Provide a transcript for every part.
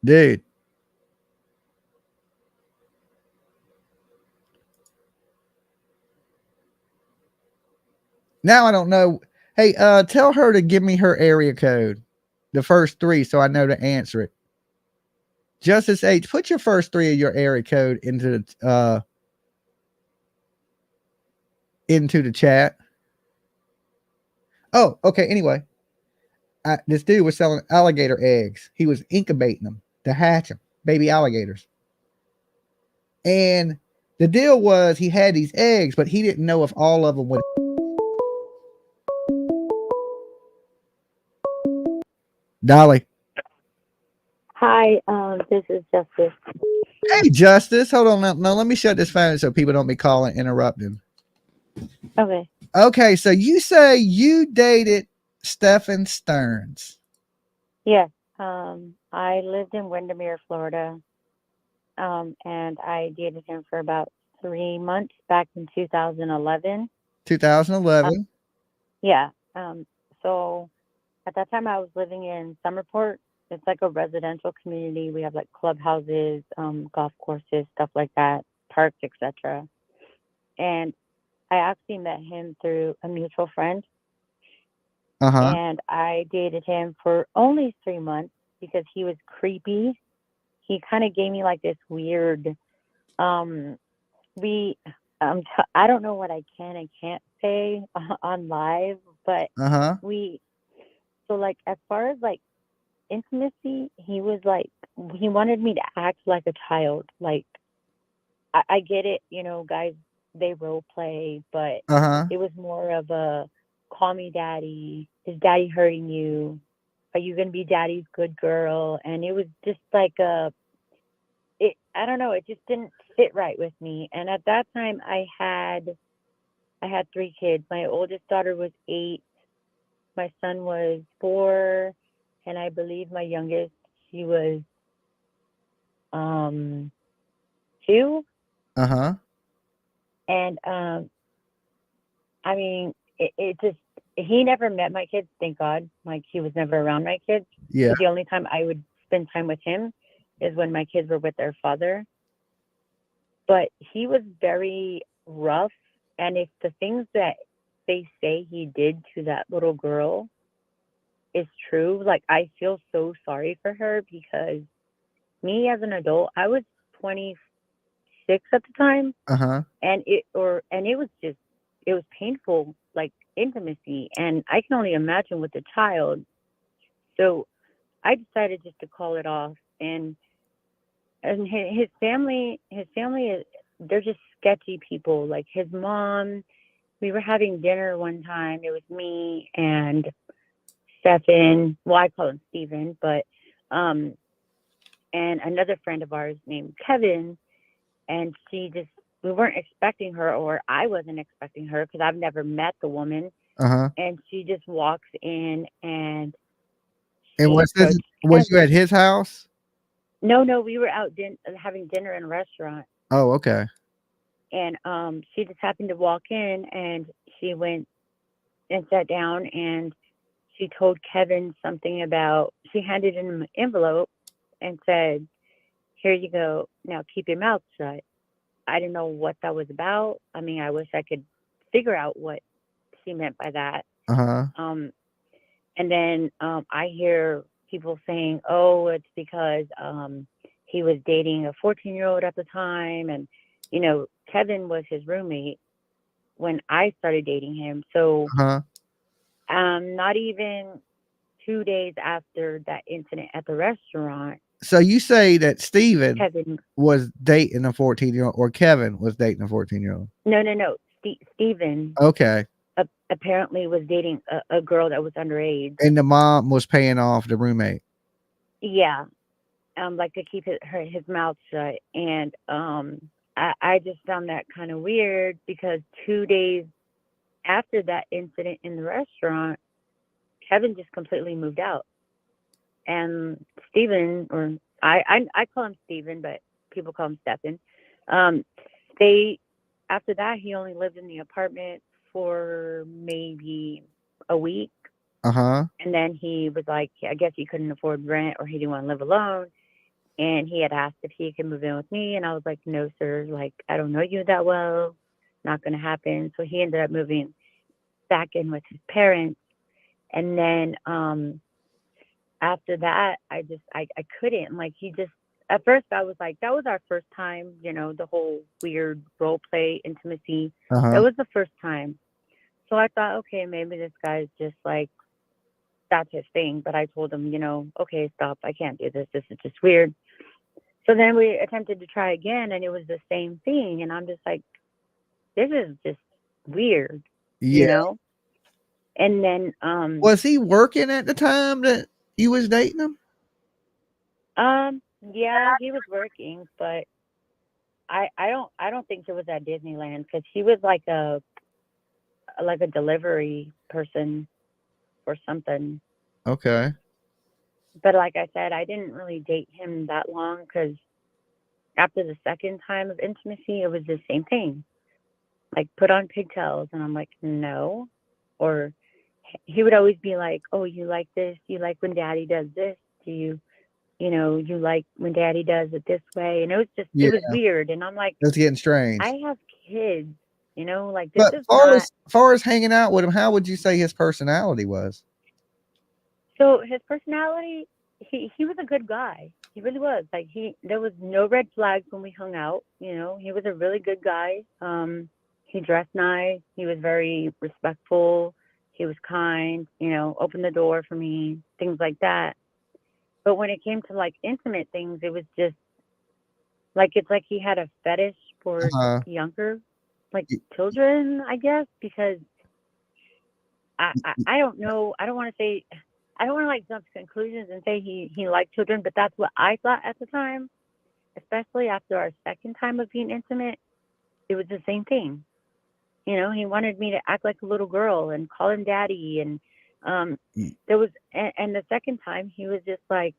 Dude. Now I don't know. Hey, tell her to give me her area code, the first three, so I know to answer it. Justice H, put your first three of your area code into the chat. Oh, okay. Anyway, this dude was selling alligator eggs. He was incubating them to hatch them, baby alligators. And the deal was he had these eggs, but he didn't know if all of them would. Dolly. Hi, this is Justice. Hey, Justice. Hold on. No, let me shut this phone so people don't be calling interrupting. Okay. Okay, so you say you dated STEPHAN Sterns. Yes. I lived in Windermere, Florida, and I dated him for about 3 months back in 2011. 2011. Yeah. So at that time, I was living in Summerport. It's like a residential community. We have like clubhouses, golf courses, stuff like that, parks, etc. And I actually met him through a mutual friend. Uh-huh. And I dated him for only 3 months because he was creepy. He kind of gave me like this weird, we, I don't know what I can and can't say on live, but Uh-huh. so like as far as like intimacy, he was like, he wanted me to act like a child. Like, I get it, guys, they role play, but Uh-huh. it was more of a call me daddy. Is daddy hurting you? Are you gonna be daddy's good girl? And it was just like I don't know, it just didn't fit right with me. And at that time I had three kids. My oldest daughter was 8, my son was 4, and I believe my youngest, she was 2. Uh-huh. And I mean, it just, he never met my kids, thank God. Like, he was never around my kids. Yeah. So the only time I would spend time with him is when my kids were with their father. But he was very rough. And if the things that they say he did to that little girl is true, like, I feel so sorry for her, because me as an adult, I was 26 at the time, Uh-huh. and it was painful, like intimacy, and I can only imagine with a child. So I decided just to call it off. And his family is, they're just sketchy people. Like, his mom, we were having dinner one time. It was me and Stephan. Well, I call him Steven, but and another friend of ours named Kevin. And we weren't expecting her, or I wasn't expecting her, because I've never met the woman. Uh-huh. And she just walks in and And she approached was you Kevin. at his house? No, we were out having dinner in a restaurant. Oh, okay. And she just happened to walk in, and she went and sat down, and she told Kevin something about, she handed him an envelope and said, "Here you go. Now keep your mouth shut." I didn't know what that was about. I mean, I wish I could figure out what she meant by that. Uh-huh. Um, and then I hear people saying, "Oh, it's because he was dating a 14-year-old at the time." And, Kevin was his roommate when I started dating him. So Uh-huh. not even 2 days after that incident at the restaurant, So you say that Steven Kevin, was dating a 14-year-old, or Kevin was dating a 14-year-old? no, Steven Okay. apparently was dating a girl that was underage. And the mom was paying off the roommate. Yeah, like to keep his mouth shut. And I just found that kind of weird, because 2 days after that incident in the restaurant, Kevin just completely moved out. And Steven, or I call him Steven, but people call him Stephan. Um, they After that, he only lived in the apartment for maybe a week. Uh-huh. And then he was like, I guess he couldn't afford rent, or he didn't want to live alone. and he had asked if he could move in with me, and I was like, no, sir, like, I don't know you that well, not going to happen. So he ended up moving back in with his parents. And then after that, I couldn't, like, he just, at first I was like, that was our first time, the whole weird role play intimacy. It Uh-huh. was the first time. So I thought, okay, maybe this guy's just like, that's his thing. But I told him, okay, stop. I can't do this. This is just weird. So then we attempted to try again, and it was the same thing. And I'm just like, this is just weird, you Yeah. know? And then, Was he working at the time that you was dating him? yeah, he was working, but I don't think it was at Disneyland, because he was like a delivery person or something. Okay. But like I said, I didn't really date him that long, because after the second time of intimacy, it was the same thing. Like, put on pigtails, and I'm like, no. Or he would always be like, oh, you like this? You like when daddy does this? Do you like when daddy does it this way? And it Yeah. was weird. And I'm like, It's getting strange. I have kids, like, this But is not. far as hanging out with him, how would you say his personality was? So his personality, he was a good guy. He really was. Like, there was no red flags when we hung out. He was a really good guy. He dressed nice. He was very respectful. He was kind. Opened the door for me, things like that. But when it came to like intimate things, it was just like, it's like he had a fetish for Uh-huh. younger, like, children, I guess, because I don't know. I don't want to say, I don't want to like jump to conclusions and say he liked children, but that's what I thought at the time. Especially after our second time of being intimate, it was the same thing. He wanted me to act like a little girl and call him daddy, and there was, and the second time he was just like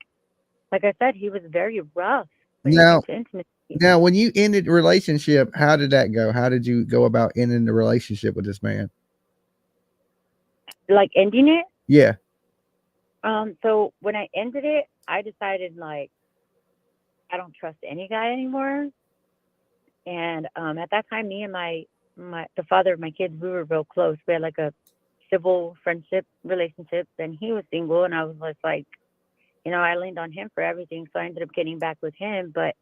I said, he was very rough when it came Now, to intimacy. when you ended the relationship, how did that go? How did you go about ending the relationship with this man? Like, ending it. Yeah. So when I ended it, I decided, like, I don't trust any guy anymore. And at that time, me and the father of my kids, we were real close. We had like a civil friendship relationship, and he was single, and I was just like, I leaned on him for everything. So I ended up getting back with him. But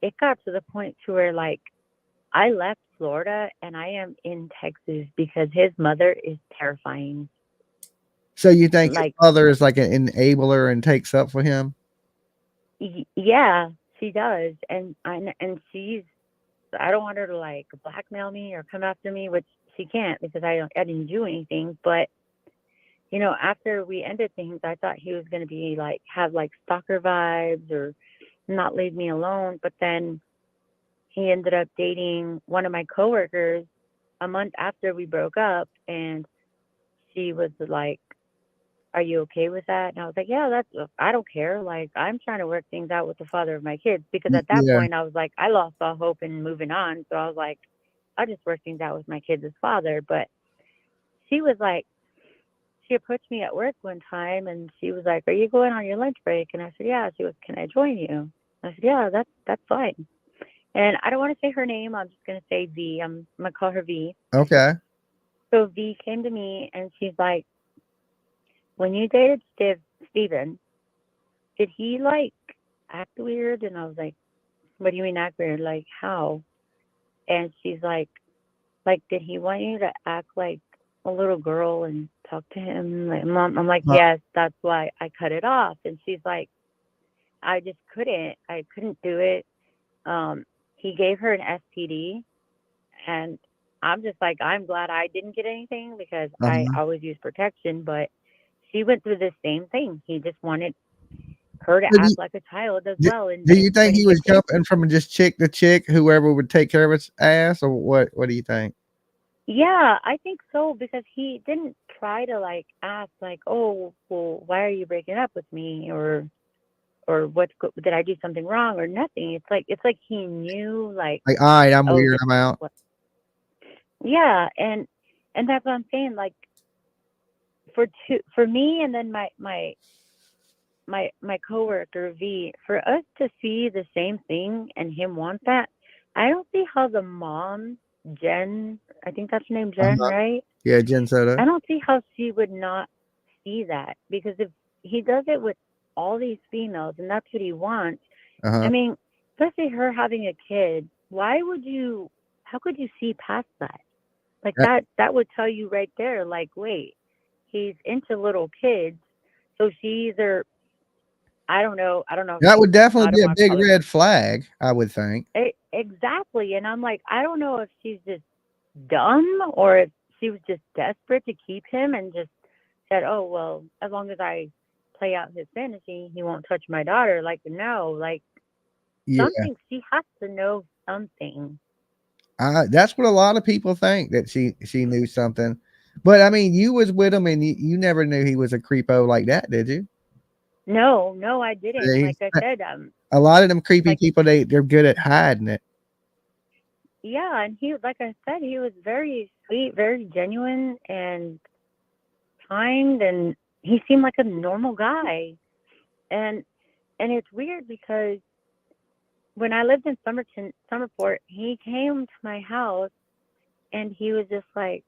it got to the point to where, like, I left Florida and I am in Texas because his mother is terrifying. So you think his Like, mother is like an enabler and takes up for him? yeah, she does. And she's, I don't want her to like blackmail me or come after me, which she can't, because I didn't do anything. But after we ended things, I thought he was going to be like, have like stalker vibes or not leave me alone. But then he ended up dating one of my coworkers a month after we broke up, and she was like, are you okay with that? And I was like, yeah, I don't care. Like, I'm trying to work things out with the father of my kids, because at that Yeah. point I was like, I lost all hope in moving on. So I was like, I'll just work things out with my kids' father. But she was like, she approached me at work one time, and she was like, are you going on your lunch break? And I said, yeah. She was, can I join you? I said, yeah, that's fine. And I don't want to say her name. I'm just going to say V. I'm going to call her V. Okay. So V came to me, and she's like, when you dated Steven, did he like act weird? And I was like, what do you mean act weird? Like, how? And she's like, did he want you to act like a little girl and talk to him? Like, Mom, I'm like, Huh. yes, that's why I cut it off. And she's like, I just couldn't. I couldn't do it. He gave her an STD, and I'm just like, I'm glad I didn't get anything, because I Uh-huh. always use protection. But she went through the same thing. He just wanted her to So act like a child as do, well. And, do you and think when he it was came to, jumping from just chick to chick, whoever would take care of his ass, or what? What do you think? yeah, I think so, because he didn't try to like ask like, oh, well, why are you breaking up with me, or did I do something wrong or nothing? It's like he knew, like, Like, all right, I'm oh, weird, this I'm out. what, yeah. And that's what I'm saying. Like, for me, and then my my coworker V, for us to see the same thing and him want that, I don't see how the mom, Jen, I think that's her name, Jen, Uh-huh. right? Yeah, Jen Soto. I don't see how she would not see that, because if he does it with all these females and that's what he wants, I Uh-huh. mean, especially her having a kid, why would you? How could you see past that? Like That, that would tell you right there. Like, wait, he's into little kids, so she either I don't know if that she's would definitely I don't be a want to big call her red flag, I would think. exactly. And I'm like, I don't know if she's just dumb or if she was just desperate to keep him and just said, oh well, as long as I play out his fantasy, he won't touch my daughter. Like, no, like Yeah. something. She has to know something. That's what a lot of people think, that she knew something. But I mean, you was with him and you never knew he was a creepo like that, did you? No, no, I didn't. See? Like I said, A lot of them creepy like people, they're good at hiding it. yeah, and he, like I said, he was very sweet, very genuine, and kind, and he seemed like a normal guy. And it's weird because when I lived in Summerport, he came to my house, and he was just like,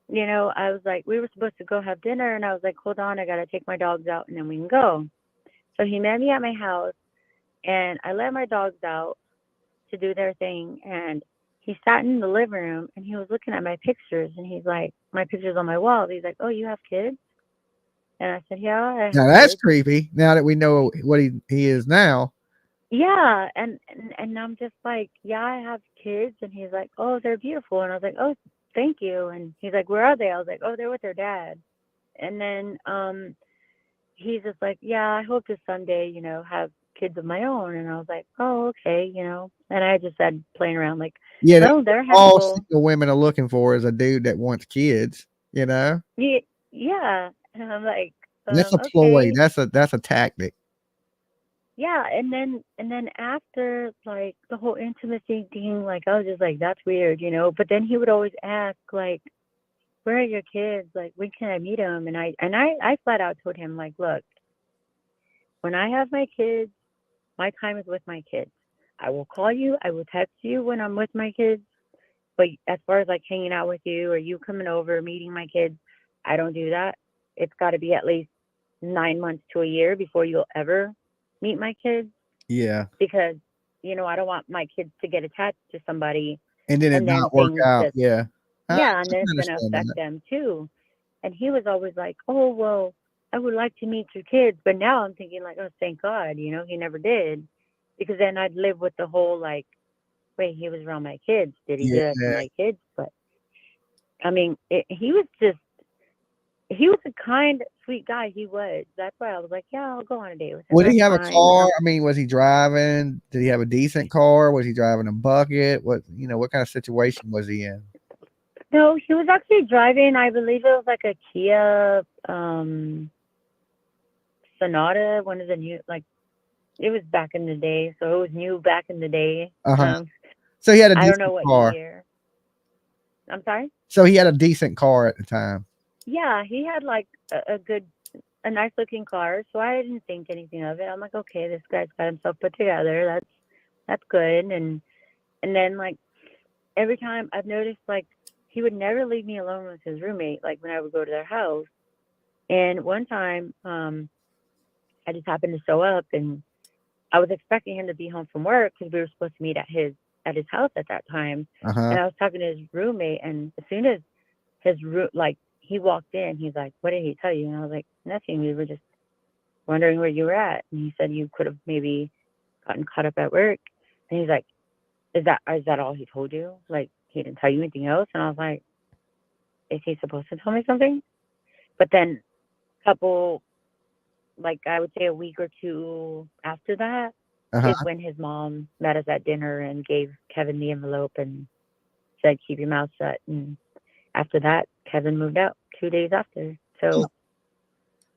I was like, we were supposed to go have dinner, and I was like, hold on, I gotta take my dogs out, and then we can go. So he met me at my house, and I let my dogs out to do their thing, and he sat in the living room and he was looking at my pictures, and he's like, my pictures on my wall. He's like, oh, you have kids? And I said, yeah, I have Now that's kids. creepy. Now that we know what he is now. Yeah, and I'm just like, yeah, I have kids. And he's like, oh, they're beautiful. And I was like, oh, thank you. And he's like, where are they? I was like, oh, they're with their dad. And then he's just like, yeah, I hope to someday, have kids of my own. And I was like, oh, okay, and I just said, playing around, like, Yeah, that's no, what they're all handful. single women are looking for, is a dude that wants kids, you know? Yeah, yeah. And I'm like, That's a ploy. okay. That's a tactic. Yeah, and then after like the whole intimacy thing, like I was just like, that's weird. But then he would always ask, like, where are your kids? Like, when can I meet them? And I flat out told him, like, look, when I have my kids, my time is with my kids. I will call you, I will text you when I'm with my kids. But as far as like hanging out with you or you coming over, meeting my kids, I don't do that. It's got to be at least 9 months to a year before you'll ever meet my kids, Yeah. because I don't want my kids to get attached to somebody And then it and then not work things out. just, Yeah. I yeah, and then can it's going to understand affect that. them too. And he was always like, oh well, I would like to meet your kids. But now I'm thinking, like, oh, thank God, he never did, because then I'd live with the whole, like, wait, he was around my kids, did he do that to Yeah. my kids? But I mean, he was a kind, sweet guy. He was. That's why I was like, yeah, I'll go on a date with him. Would he That's have a fine. car? I mean, was he driving? Did he have a decent car? Was he driving a bucket? What kind of situation was he in? No, he was actually driving. I believe it was like a Kia Sonata, one of the new, like, it was back in the day, so it was new back in the day. Uh-huh. So he had a I don't know decent what car. year. I'm sorry. So he had a decent car at the time. Yeah, he had like a nice looking car, so I didn't think anything of it. I'm like, okay, this guy's got himself put together. That's good. And then, like, every time I've noticed, like, he would never leave me alone with his roommate. Like when I would go to their house. And one time, I just happened to show up, and I was expecting him to be home from work because we were supposed to meet at his house at that time. Uh-huh. And I was talking to his roommate, and as soon as like, he walked in, he's like, "What did he tell you?" And I was like, "Nothing. We were just wondering where you were at." And he said you could have maybe gotten caught up at work. And he's like, "Is that all he told you? Like, he didn't tell you anything else?" And I was like, "Is he supposed to tell me something?" But then, couple, like, I would say a week or two after that is Uh-huh. when his mom met us at dinner and gave Kevin the envelope and said, "Keep your mouth shut." And after that, Kevin moved out 2 days after. So, Well,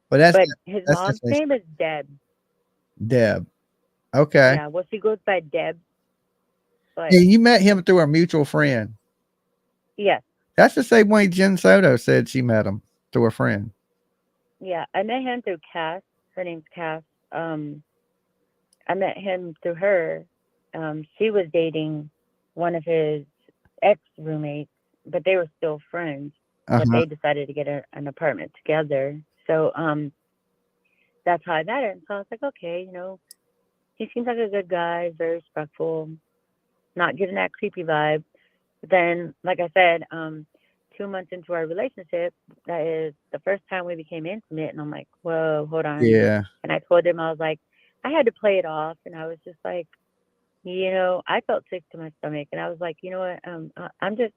but his that's mom's definitely name is Deb. Deb. Okay. Yeah, well, she goes by Deb, but And you met him through a mutual friend. yes, That's the same way Jen Soto said she met him, through a friend. yeah, I met him through Cass. Her name's Cass. I met him through her. She was dating one of his ex roommates, but they were still friends. But Uh-huh. they decided to get an apartment together. So that's how I met him. So I was like, okay, he seems like a good guy, very respectful, not giving that creepy vibe. But then, like I said, 2 months into our relationship, that is the first time we became intimate, and I'm like, whoa, hold on. Yeah. And I told him, I was like, I had to play it off, and I was just like, I felt sick to my stomach, and I was like, you know what, I'm just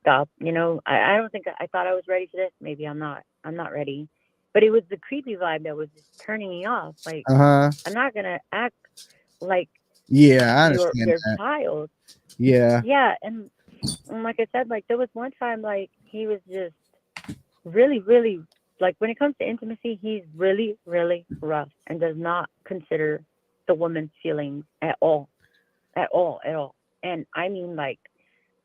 stop. I don't think I thought I was ready for this. Maybe I'm not. I'm not ready. But it was the creepy vibe that was just turning me off. Like, Uh-huh. I'm not gonna act like Yeah, I understand your that. child. Yeah. Yeah, and like I said, like there was one time like he was just really, really like when it comes to intimacy, he's really, really rough and does not consider the woman's feelings at all, at all, at all. And I mean, like,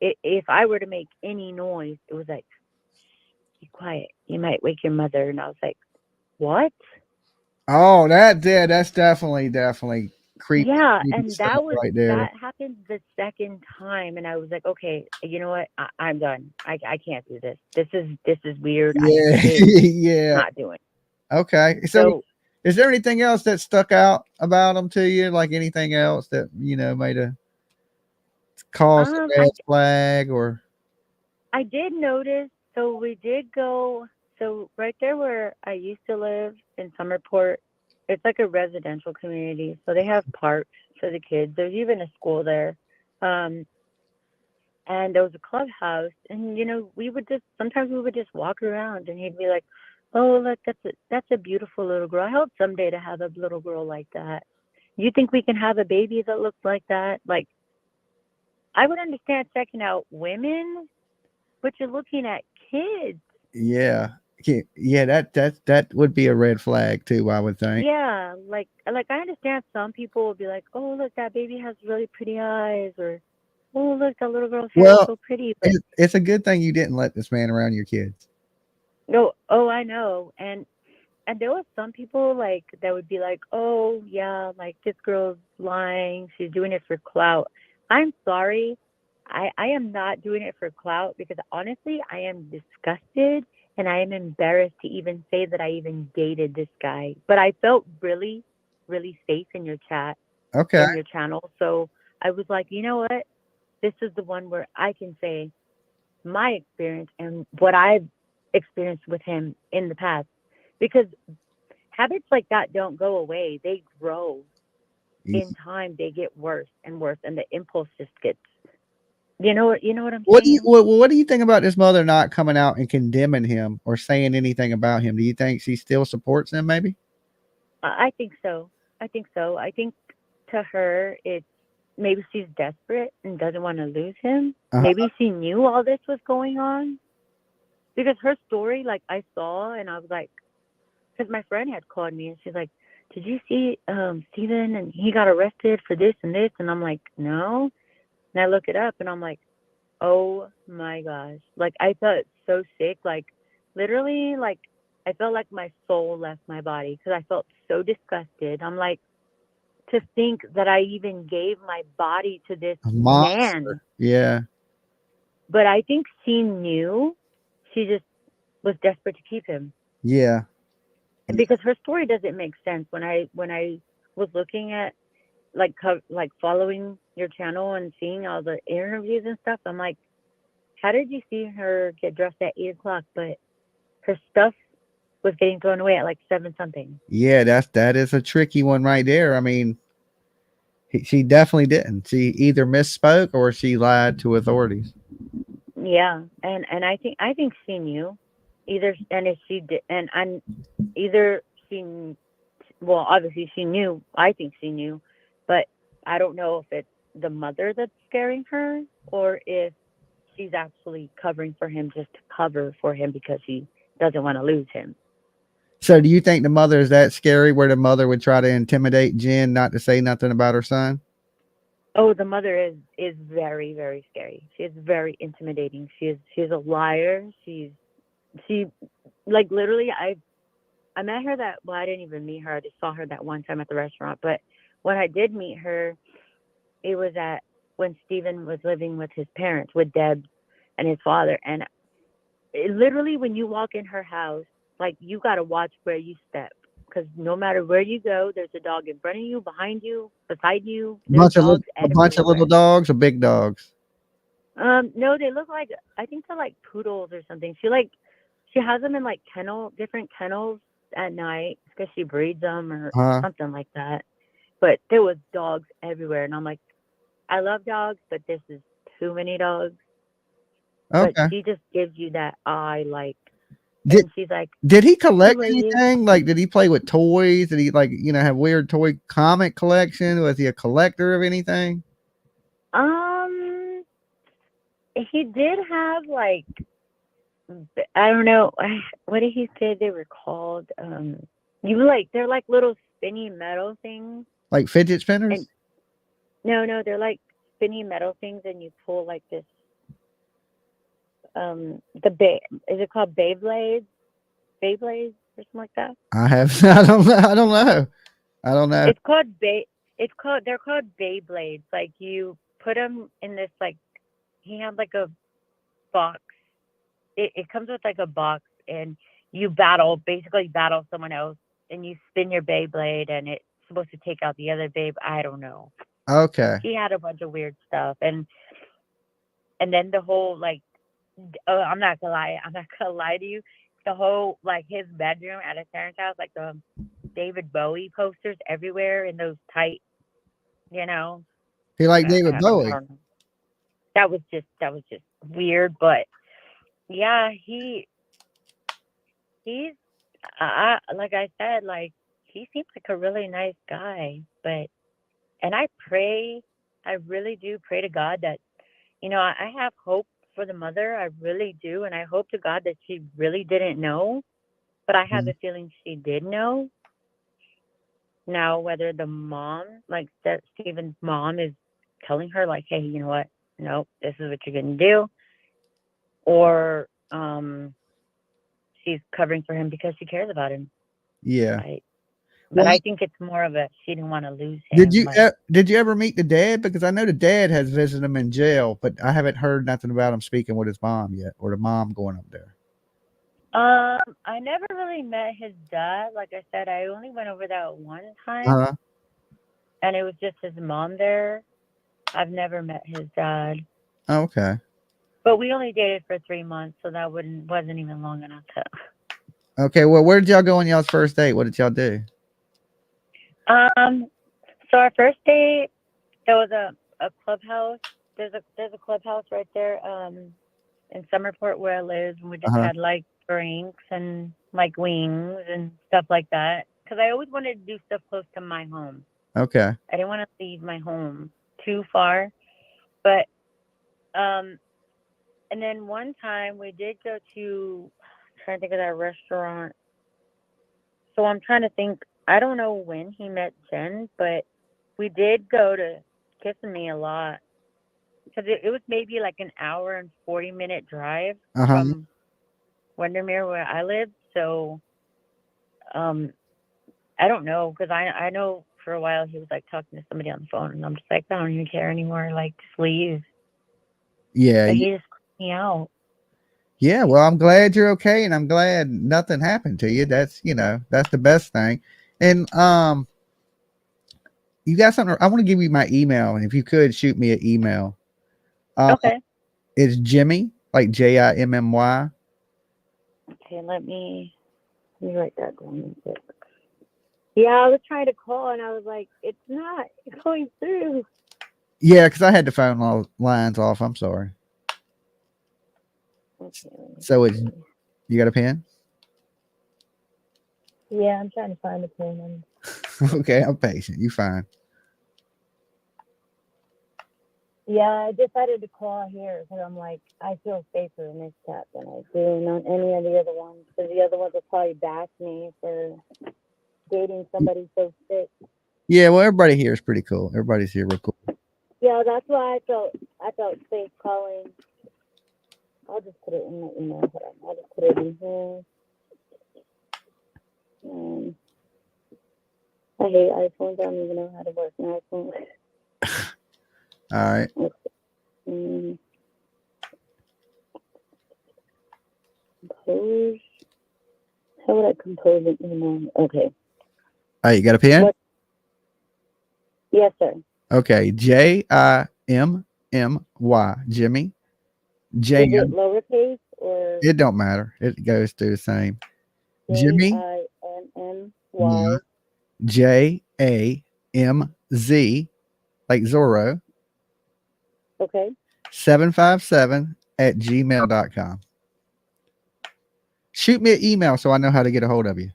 if I were to make any noise, it was like, be quiet. You might wake your mother. And I was like, what? Oh, that's definitely Yeah, creepy and stuff right there. that happened the second time, and I was like, okay, you know what? I'm done. I can't do this. This is weird. I am Yeah. Yeah. not doing. Okay. So So is there anything else that stuck out about them to you? Like anything else that, made a cause a I red flag or I did notice. So we did go. So right there where I used to live in Summerport, it's like a residential community. So they have parks for the kids. There's even a school there. Um, and there was a clubhouse, and we would just sometimes we would just walk around, and he'd be like, "Oh, look, that's a beautiful little girl. I hope someday to have a little girl like that. You think we can have a baby that looks like that?" Like, I would understand checking out women, but you're looking at kids. yeah. Yeah, that would be a red flag too, I would think. Yeah, like I understand some people will be like, "Oh, look, that baby has really pretty eyes," or "Oh, look, that little girl's hair is Well, so pretty." But it's a good thing you didn't let this man around your kids. no, oh, I know, and there was some people like that would be like, "Oh, yeah, like this girl's lying. She's doing it for clout." I'm sorry. I am not doing it for clout because honestly, I am disgusted and I am embarrassed to even say that I even dated this guy. But I felt really, really safe in your chat, Okay. in your channel. So I was like, you know what? This is the one where I can say my experience and what I've experienced with him in the past. Because habits like that don't go away. They grow. In time they get worse and worse and the impulse just gets you know what I'm saying? What do you think about this mother not coming out and condemning him or saying anything about him? Do you think she still supports him maybe? I think so. I think so. I think to her it's maybe she's desperate and doesn't want to lose him. Uh-huh. Maybe she knew all this was going on because her story like I saw and I was like because my friend had called me and she's like, did you see Steven and he got arrested for this and this? And I'm like, no. And I look it up and I'm like, oh my gosh. Like I felt so sick. Like literally, like I felt like my soul left my body because I felt so disgusted. I'm like, to think that I even gave my body to this A man. monster. Yeah. But I think she knew. She just was desperate to keep him. Yeah. And because her story doesn't make sense when I was looking at like following your channel and seeing all the interviews and stuff, I'm like, how did you see her get dressed at 8 o'clock, but her stuff was getting thrown away at like 7 something? Yeah, that is a tricky one right there. I mean, she definitely didn't. She either misspoke or she lied to authorities. Yeah, and I think she knew either, and if she did, and I'm either she, well, obviously she knew. I think she knew, but I don't know if it's the mother that's scaring her or if she's actually covering for him just to cover for him because she doesn't want to lose him. So do you think the mother is that scary where the mother would try to intimidate Jen not to say nothing about her son? Oh, the mother is very, very scary. She is very intimidating. She's a liar. She like literally I met her I didn't even meet her. I just saw her that one time at the restaurant. But when I did meet her, it was when Stephen was living with his parents, with Deb and his father. And literally, when you walk in her house, like, you got to watch where you step. Because no matter where you go, there's a dog in front of you, behind you, beside you. There's dogs A bunch of little everywhere. dogs or big dogs? No, they look like, I think they're like poodles or something. She has them in like different kennels at night because she breeds them or Huh? something like that. But there was dogs everywhere, and I'm like, I love dogs, but this is too many dogs. But Okay. she just gives you that eye, like, Did and she's like, did he "Who collect are you?" anything? Like, did he play with toys? Did he, like, have weird toy comic collection? Was he a collector of anything? Um, he did have like, I don't know, what did he say they were called? They're like little spinny metal things, Like fidget and spinners? no, they're like spinny metal things, and you pull like this. Is it called Beyblades or something like that? I have. I don't know. I don't know. I don't know. It's called they're called Beyblades. Like, you put them in this, like, he had like a box. It comes with like a box, and you basically battle someone else, and you spin your Beyblade, and it's supposed to take out the other babe. I don't know. Okay. He had a bunch of weird stuff, and then the whole, like, I'm not gonna lie. I'm not gonna lie to you. The whole, like, his bedroom at his parents' house, like the David Bowie posters everywhere in those tight, you know. He liked David I Bowie. don't know. That was just weird, but yeah, he's like I said, like, he seems like a really nice guy, and I really do pray to God that, I have hope for the mother. I really do, and I hope to God that she really didn't know, but I have Mhm. the feeling she did know. Now, whether the mom, like that Stephen's mom, is telling her, like, "Hey, you know what? No, this is what you're gonna do," or she's covering for him because she cares about him. Yeah. I But Well, I think it's more of a, she didn't want to lose him. Like, did you ever meet the dad? Because I know the dad has visited him in jail, but I haven't heard nothing about him speaking with his mom yet, or the mom going up there. I never really met his dad. Like I said, I only went over that one time, Uh, and it was just his mom there. I've never met his dad, okay. but we only dated for 3 months, so that wasn't even long enough to. Okay. Well, where did y'all go on y'all's first date? What did y'all do? Um, so our first date, there was a clubhouse. There's a clubhouse right there, in Summerport where I live, and we Uh just huh. had like drinks and like wings and stuff like that. Because I always wanted to do stuff close to my home. Okay. I didn't want to leave my home too far. But and then one time we did go to, I'm trying to think of that restaurant. So I'm trying to think. I don't know when he met Jen, but we did go to Kissimmee a lot because it was maybe like an hour and 40-minute drive Uh huh. from Windermere where I live. So um, I don't know, because I know for a while he was like talking to somebody on the phone, and I'm just like, I don't even care anymore. Like, just leave. Yeah. But he just called me out. Yeah. Well, I'm glad you're okay, and I'm glad nothing happened to you. That's that's the best thing. And you got something? I want to give you my email, and if you could shoot me an email. Uh, Okay. it's Jimmy, like Jimmy. Okay. Let me write that down real quick. Yeah, I was trying to call, and I was like, it's not going through. Yeah, because I had the phone lines off. I'm sorry. Okay, let me So it's see. you got a pen? Yeah, I'm trying to find the phone. Okay, I'm patient. You fine. Yeah, I decided to call here because I'm like, I feel safer in this chat than I do on any of the other ones. Because the other ones will probably bash me for dating somebody so sick. Yeah, well, everybody here is pretty cool. Everybody's here real cool. Yeah, that's why I felt safe calling. I'll just put it in my email. Hold on. I'll just put it in here. I hate iPhones. I don't even know how to work an iPhone. All right. Compose. How would I compose an email? Okay. All right, you got a pen? What? Yes, sir. Okay. Jimmy. Jimmy. J. Is it lowercase or It don't matter. It goes through the same. Jimmy. JIMMY? JAMZ, like Zorro. Okay. 757 @gmail.com. Shoot me an email so I know how to get a hold of you.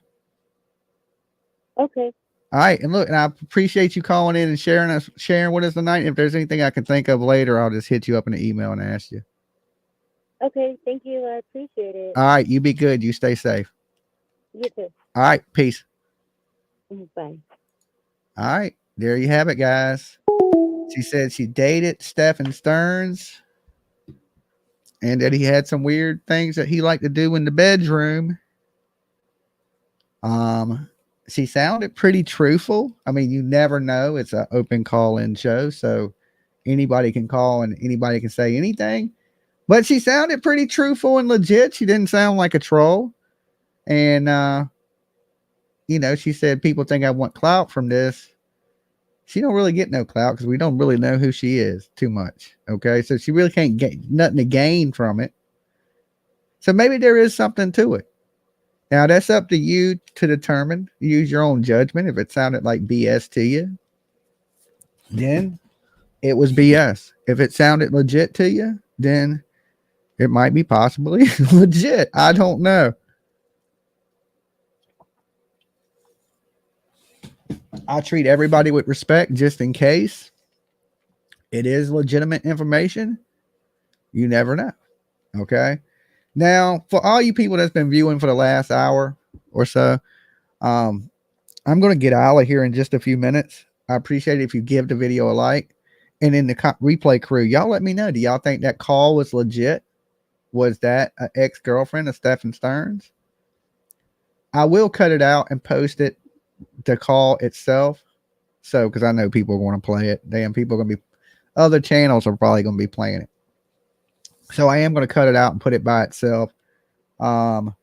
Okay. All right, and look, and I appreciate you calling in and sharing with us tonight. If there's anything I can think of later, I'll just hit you up in an email and ask you. Okay, thank you. I appreciate it. All right, you be good. You stay safe. You too. All right, peace. Bye. All right, there you have it, guys. She said she dated STEPHAN Sterns and that he had some weird things that he liked to do in the bedroom. She sounded pretty truthful. I mean, you never know. It's an open call-in show, so anybody can call and anybody can say anything. But she sounded pretty truthful and legit. She didn't sound like a troll. And she said people think I want clout from this. She don't really get no clout because we don't really know who she is too much. Okay, so she really can't get nothing to gain from it. So maybe there is something to it. Now that's up to you to determine. Use your own judgment. If it sounded like BS to you, then it was BS. If it sounded legit to you, then it might be possibly legit. I don't know. I treat everybody with respect just in case it is legitimate information. You never know. Okay. Now, for all you people that's been viewing for the last hour or so, I'm going to get out of here in just a few minutes. I appreciate it if you give the video a like. And in the replay crew, y'all let me know. Do y'all think that call was legit? Was that an ex-girlfriend of STEPHAN Sterns? I will cut it out and post it, the call itself. So, because I know people are going to play it. Damn, people are going to be, other channels are probably going to be playing it. So I am going to cut it out and put it by itself. And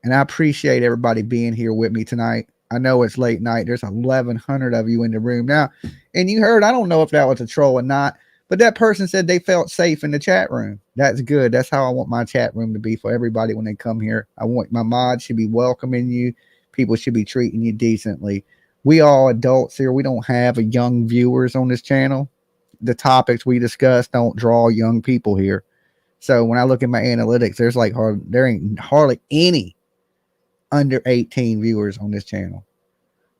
I appreciate everybody being here with me tonight. I know it's late night. There's 1,100 of you in the room now. And you heard, I don't know if that was a troll or not, but that person said they felt safe in the chat room. That's good. That's how I want my chat room to be for everybody when they come here. I want my mods should be welcoming you. People should be treating you decently. We all adults here. We don't have young viewers on this channel. The topics we discuss don't draw young people here. So when I look at my analytics, there ain't hardly any under 18 viewers on this channel.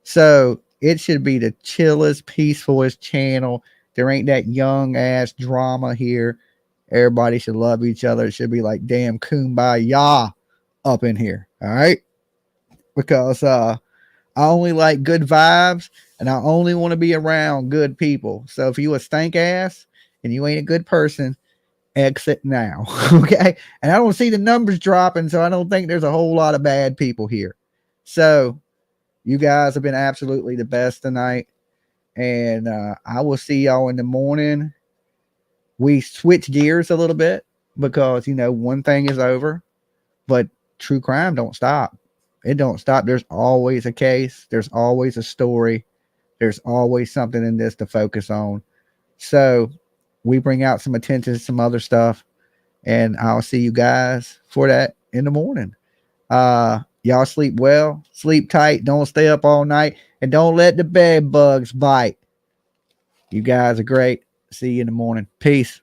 So it should be the chillest, peacefulest channel. There ain't that young ass drama here. Everybody should love each other. It should be like damn kumbaya up in here. All right. Because I only like good vibes and I only want to be around good people. So if you a stank ass and you ain't a good person, exit now. Okay. And I don't see the numbers dropping, so I don't think there's a whole lot of bad people here. So you guys have been absolutely the best tonight. And I will see y'all in the morning. We switch gears a little bit because, one thing is over, but true crime don't stop. It don't stop. There's always a case. There's always a story. There's always something in this to focus on. So we bring out some attention to some other stuff, and I'll see you guys for that in the morning. Y'all sleep well, sleep tight, don't stay up all night, and don't let the bed bugs bite. You guys are great. See you in the morning. Peace.